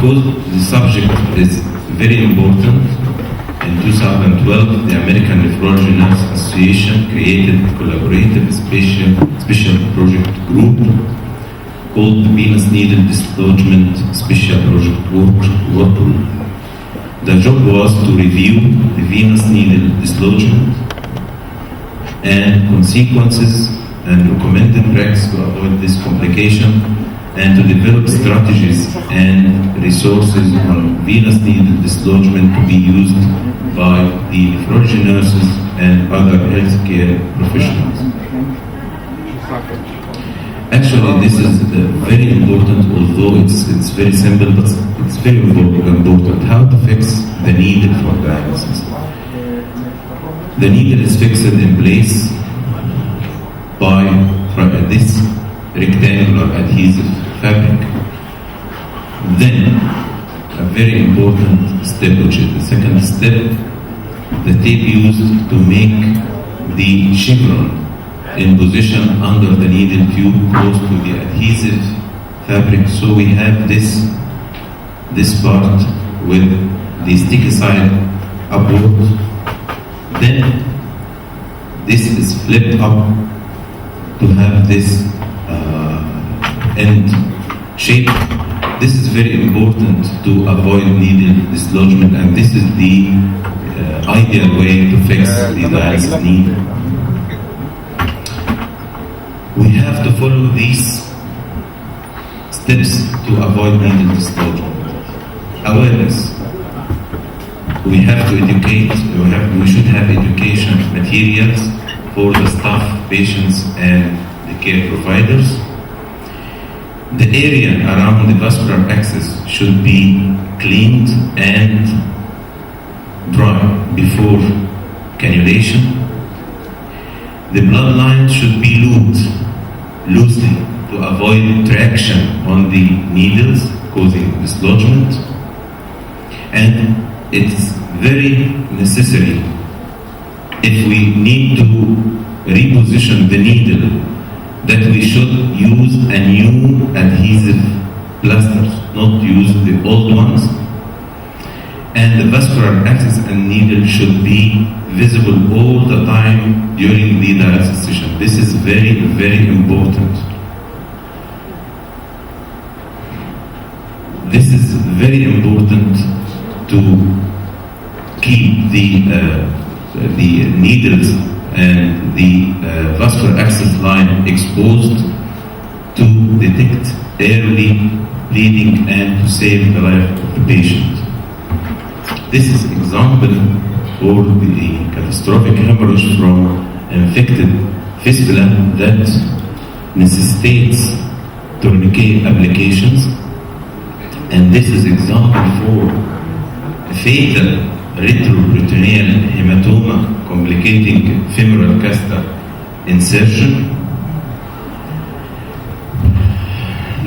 because the subject is very important, in 2012, the American Nephrology Nurse Association created a collaborative special project group called the Venous Needle Dislodgement Special Project Work Group. The job was to review the venous needle dislodgement and consequences and recommended practice to avoid this complication, and to develop strategies and resources on venous needle dislodgement to be used by the nephrology nurses and other healthcare professionals. Actually, this is very important, although it's very simple, but it's very important how to fix the needle for dialysis. The needle is fixed in place by this rectangular adhesive fabric. Then, a very important step, which is the second step, the tape used to make the chevron in position under the needle tube close to the adhesive fabric. So we have this part with the sticky side upward. Then this is flipped up to have this end shape. This is very important to avoid needle dislodgement, and this is the ideal way to fix the dialysis needle. We have to follow these steps to avoid needle dislodgement. Awareness. We have to educate, we should have education materials for the staff, patients, and the care providers. The area around the vascular access should be cleaned and dry before cannulation. The blood line should be looped loosely to avoid traction on the needles causing dislodgement. And it's very necessary, if we need to reposition the needle, that we should use a new adhesive plasters, not use the old ones. And the vascular access and needle should be visible all the time during the dialysis session. This is very, very important. This is very important to keep the needles and the vascular access line exposed to detect early bleeding and to save the life of the patient. This is example for the catastrophic hemorrhage from infected fistula that necessitates tourniquet applications, and this is example for fatal retroperitoneal hematoma complicating femoral casta insertion.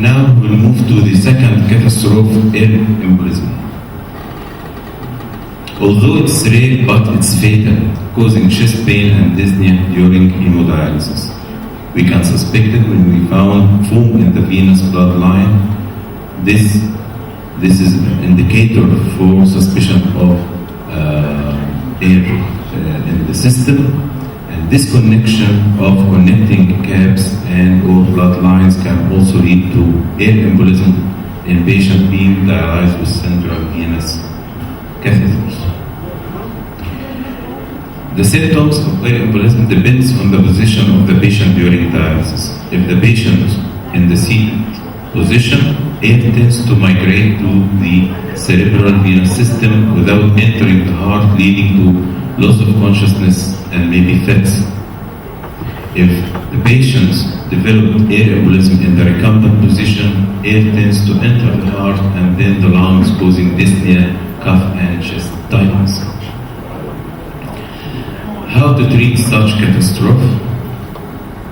Now we'll move to the second catastrophe, air embolism. Although it's rare, but it's fatal, causing chest pain and dyspnea during hemodialysis. We can suspect it when we found foam in the venous blood line. This is an indicator for suspicion of air in the system, and disconnection of connecting caps and or blood lines can also lead to air embolism in patients being dialyzed with central venous catheters. The symptoms of air embolism depends on the position of the patient during dialysis. If the patient in the seated position, air tends to migrate to the cerebral venous system without entering the heart, leading to loss of consciousness and maybe fits. If the patient developed air embolism in the recumbent position, air tends to enter the heart and then the lungs, causing dyspnea, cough, and chest tightness. How to treat such catastrophe?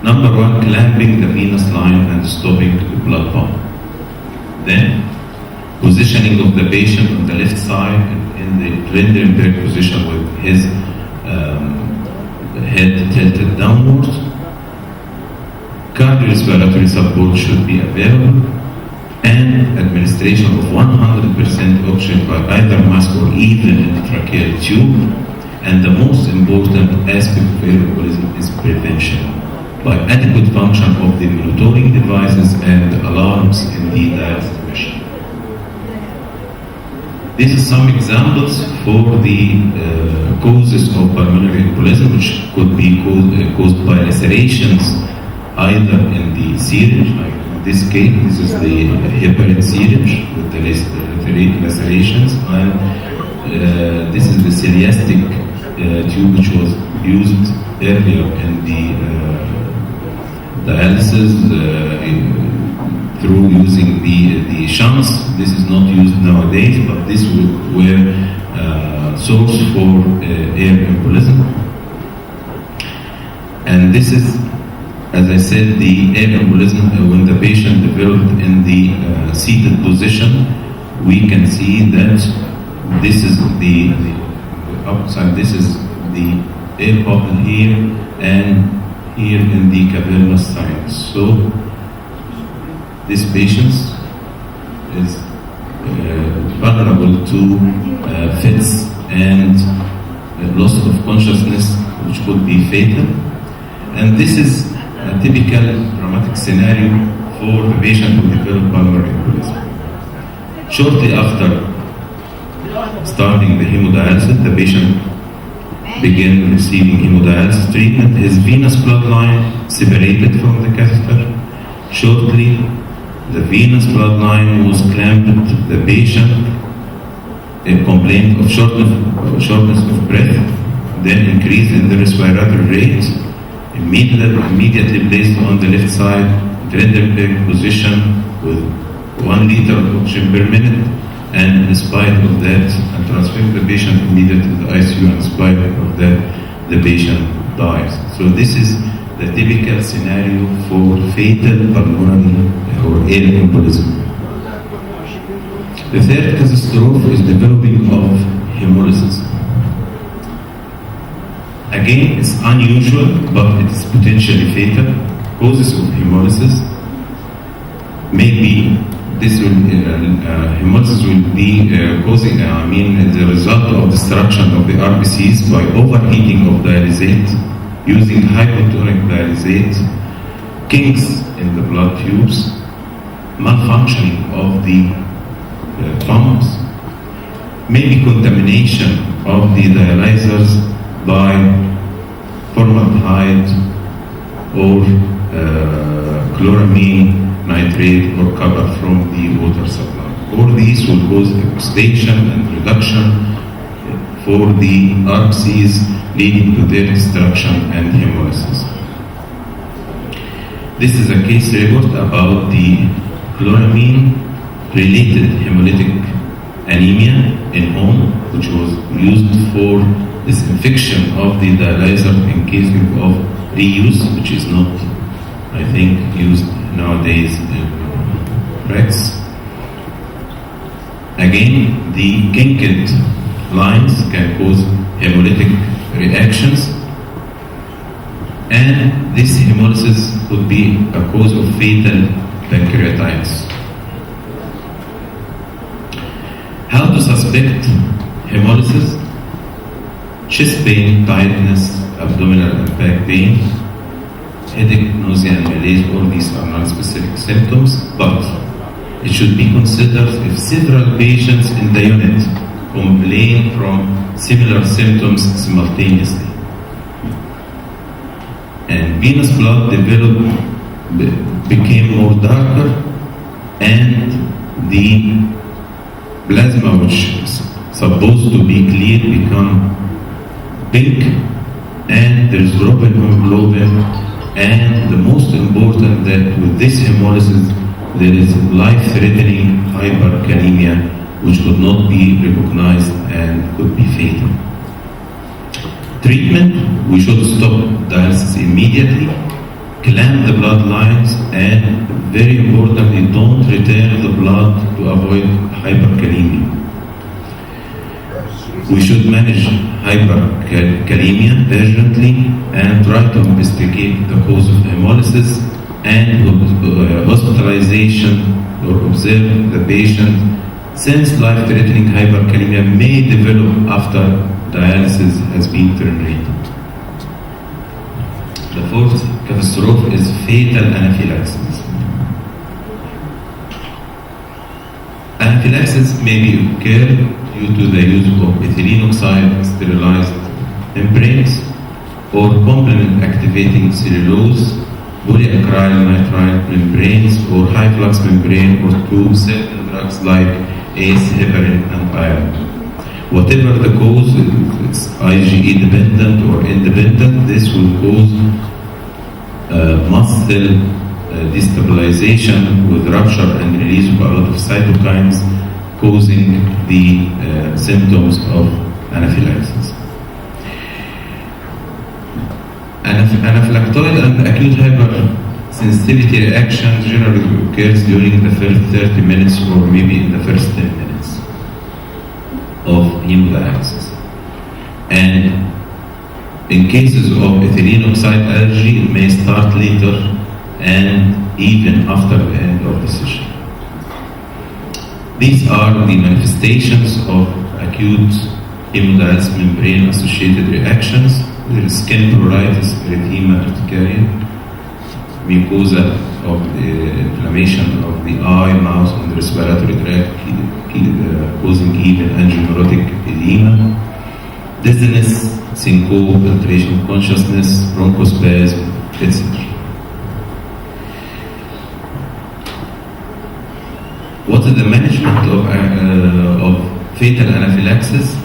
Number one, clamping the venous line and stopping the blood pump. Then, positioning of the patient on the left side in the Trendelenburg position with his head tilted downwards. Cardiorespiratory support should be available, and administration of 100% even tracheal tube. And the most important aspect of air embolism is prevention by adequate function of the monitoring devices and alarms in the dialysis machine. These are some examples for the causes of pulmonary embolism, which could be caused by lacerations either in the syringe, like in this case, this is the heparin syringe with the lacerations, and this is the ciliatic tube which was used earlier in the dialysis through using the shunts. This is not used nowadays, but this were source for air embolism. And this is, as I said, the air embolism when the patient developed in the seated position. We can see that this is the upside, this is the air bubble here, and here in the cavernous side. So this patient is vulnerable to fits and loss of consciousness, which could be fatal. And this is a typical dramatic scenario for the patient who developed pulmonary embolism. Shortly after starting the hemodialysis, the patient began receiving hemodialysis treatment. His venous bloodline separated from the catheter. Shortly, the venous bloodline was clamped. The patient complained of shortness of breath, then increase in the respiratory rate, immediately placed on the left side, Trendelenburg position with 1 liter of oxygen per minute, and in spite of that, I transferred the patient immediately to the ICU. In spite of that, the patient dies. So this is the typical scenario for fatal pulmonary or air embolism. The third catastrophe is developing of hemolysis. Again, it's unusual, but it is potentially fatal. Causes of hemolysis may be hemolysis will be causing, the result of destruction of the RBCs by overheating of dialysate, using hypotonic dialysate, kinks in the blood tubes, malfunctioning of the pumps, maybe contamination of the dialyzers by formaldehyde or chloramine, nitrate or copper from the water supply. All these will cause oxidation and reduction for the RBCs, leading to their destruction and hemolysis. This is a case report about the chloramine-related hemolytic anemia in home, which was used for disinfection of the dialyzer in case of reuse, which is not, I think, used nowadays in practice. Again, the kinked lines can cause hemolytic reactions, and this hemolysis could be a cause of fatal pancreatitis. How to suspect hemolysis? Chest pain, tiredness, abdominal and back pain, headache, nausea and malaise. All these are non-specific symptoms, but it should be considered if several patients in the unit complain from similar symptoms simultaneously. And venous blood became more darker, and the plasma, which is supposed to be clear, become pink, and there is drop in hemoglobin, and the most important that with this hemolysis there is life-threatening hyperkalemia, which could not be recognized and could be fatal. Treatment: we should stop dialysis immediately, clamp the blood lines, and very importantly, don't return the blood to avoid hyperkalemia. We should manage hyperkalemia urgently and try to investigate the cause of hemolysis, and hospitalization or observe the patient since life-threatening hyperkalemia may develop after dialysis has been terminated. The fourth catastrophe is fatal anaphylaxis. Anaphylaxis may be occur due to the use of ethylene oxide sterilized membranes or complement activating cellulose, polyacryl nitrile membranes, or high flux membrane, or to certain drugs like ACE, heparin, and iron. Whatever the cause, it's IgE dependent or independent, this will cause mast cell destabilization with rupture and release of a lot of cytokines, causing the symptoms of anaphylaxis. Anaphylactoid and acute hypersensitivity reaction generally occurs during the first 30 minutes or maybe in the first 10 minutes of hemodialysis. And in cases of ethylene oxide allergy, it may start later and even after the end of the session. These are the manifestations of acute hemodialysis membrane-associated reactions. There is skin pruritus, erythema urticaria, mucosa of the inflammation of the eye, mouth, and the respiratory tract, causing even angioneurotic edema, dizziness, syncope, alteration of consciousness, bronchospasm, etc. What is the management of fatal anaphylaxis?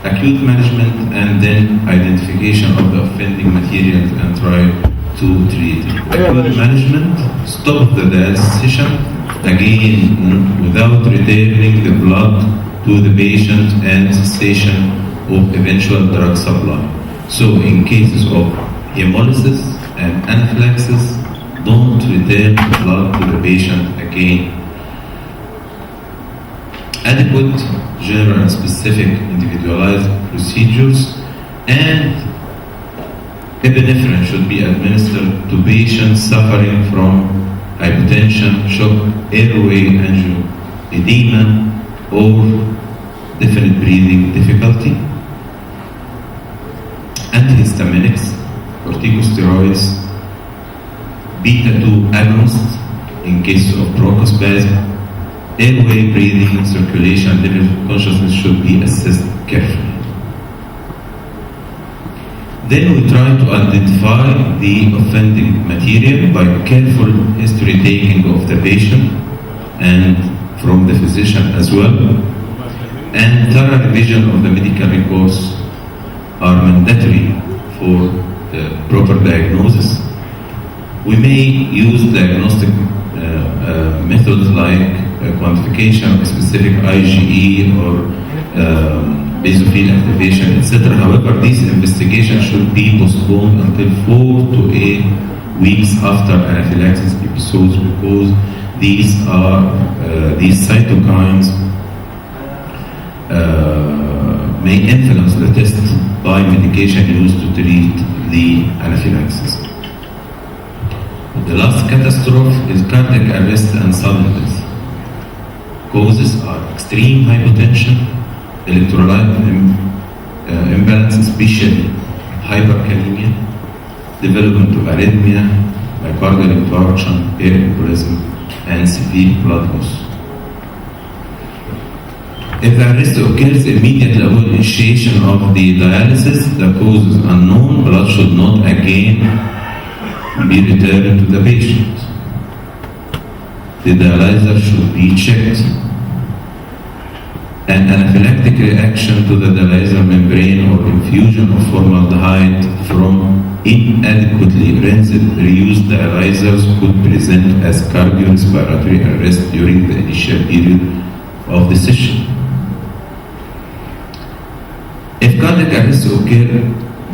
Acute management and then identification of the offending materials and try to treat it. Acute management, stop the dialysis session, again without returning the blood to the patient and cessation of eventual drug supply. So in cases of hemolysis and anaphylaxis, don't return the blood to the patient again. Adequate, general and specific individualized procedures, and epinephrine should be administered to patients suffering from hypotension, shock, airway angioedema, or definite breathing difficulty. Antihistaminics, corticosteroids, beta-2 agonists in case of bronchospasm. Airway, breathing, circulation, level of consciousness should be assessed carefully. Then we try to identify the offending material by careful history taking of the patient and from the physician as well. And thorough revision of the medical records are mandatory for the proper diagnosis. We may use diagnostic methods like quantification of specific IgE or basophil activation, etc. However, these investigations should be postponed until 4 to 8 weeks after anaphylaxis episodes, because these cytokines may influence the test by medication used to treat the anaphylaxis. The last catastrophe is cardiac arrest and sudden death. Causes are extreme hypotension, electrolyte imbalance, especially hyperkalemia, development of arrhythmia, myocardial infarction, air embolism, and severe blood loss. If the arrest occurs immediately upon initiation of the dialysis, the cause is unknown, blood should not again be returned to the patient. The dialyzer should be checked. An anaphylactic reaction to the dialyzer membrane or infusion of formaldehyde from inadequately rinsed reused dialyzers could present as cardiorespiratory arrest during the initial period of the session. If cardiac arrest occurs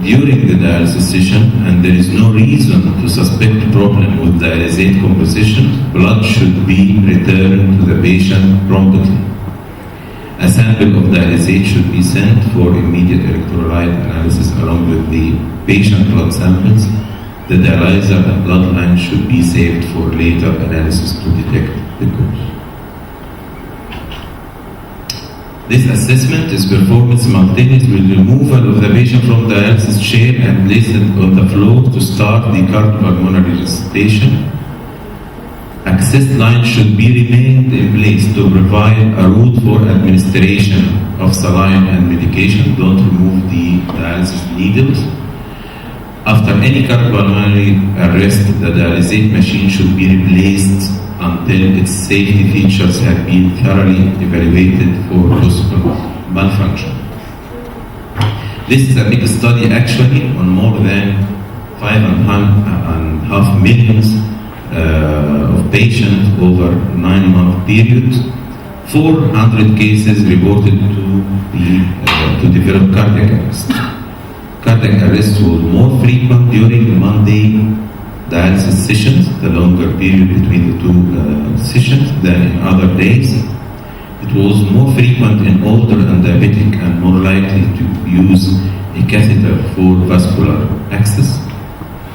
during the dialysis session and there is no reason to suspect problem with dialysate composition, blood should be returned to the patient promptly. A sample of dialysate should be sent for immediate electrolyte analysis along with the patient blood samples. The dialyzer and blood line should be saved for later analysis to detect the cause. This assessment is performed simultaneously with removal of the patient from the dialysis chair and placed on the floor to start the cardiopulmonary resuscitation. Access line should be remained in place to provide a route for administration of saline and medication. Don't remove the dialysis needles. After any cardiopulmonary arrest, the dialysate machine should be replaced until its safety features have been thoroughly evaluated for possible malfunction. This is a big study actually on more than 5.5 million of patients over a 9-month period. 400 cases reported to develop cardiac arrest. Cardiac arrest was more frequent during Monday dialysis sessions, the longer period between the two sessions, than in other days. It was more frequent in older and diabetic and more likely to use a catheter for vascular access,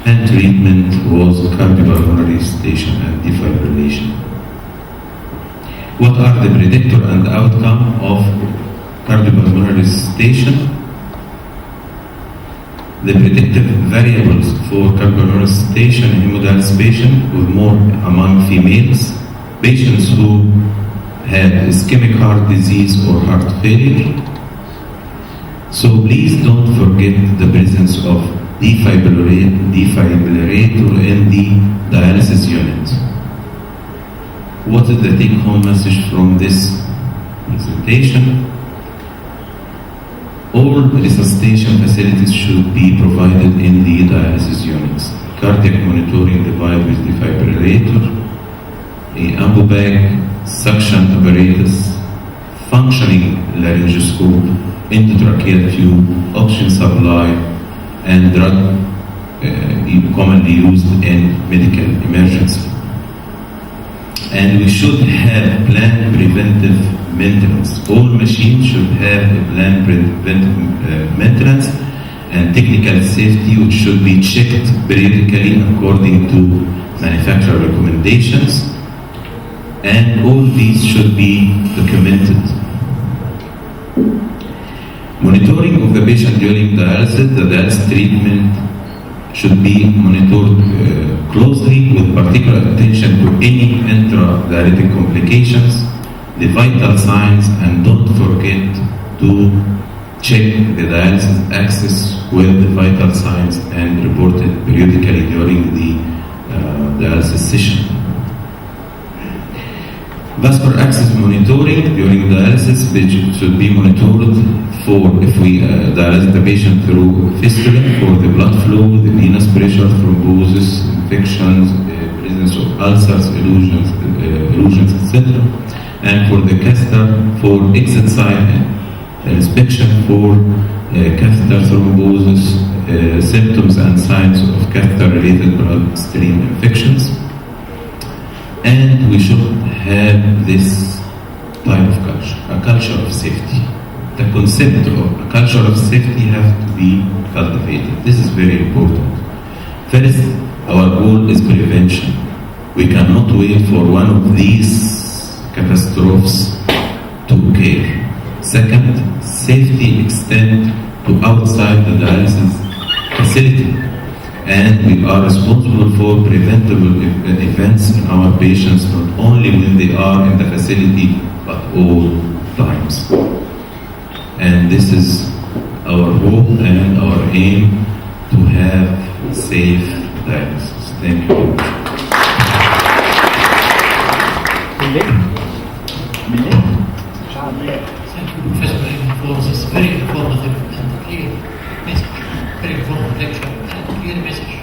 and treatment was cardiopulmonary resuscitation and defibrillation. What are the predictor and outcome of cardiopulmonary resuscitation? The predictive variables for cardiopulmonary resuscitation in hemodialysis patients were more among females, patients who had ischemic heart disease or heart failure. So please don't forget the presence of defibrillator in the dialysis unit. What is the take-home message from this presentation? All resuscitation facilities should be provided in the dialysis units. Cardiac monitoring device with defibrillator, a ambu bag, suction apparatus, functioning laryngoscope, endotracheal tube, oxygen supply, and drug commonly used in medical emergency. And we should have planned preventive maintenance. All machines should have a planned preventive maintenance and technical safety, which should be checked periodically according to manufacturer recommendations. And all these should be documented. Monitoring of the patient during dialysis, the dialysis treatment should be monitored closely with particular attention to any intradialytic complications, the vital signs, and don't forget to check the dialysis access with the vital signs and report it periodically during the dialysis session. Vascular access monitoring during dialysis should be monitored for if we dialyze the patient through fistula, for the blood flow, the venous pressure, thrombosis, infections, presence of ulcers, erosions, etc. And for the catheter, for exit site inspection for catheter thrombosis, symptoms and signs of catheter-related bloodstream infections. And we should have this type of culture, a culture of safety. The concept of a culture of safety has to be cultivated. This is very important. First, our goal is prevention. We cannot wait for one of these catastrophes to occur. Second, safety extends to outside the dialysis facility. And we are responsible for preventable events in our patients, not only when they are in the facility, but all times. And this is our hope and our aim, to have safe dialysis. Thank you. Thank you, Professor Aymn, for this very informative and clear message. Very informative lecture and clear message.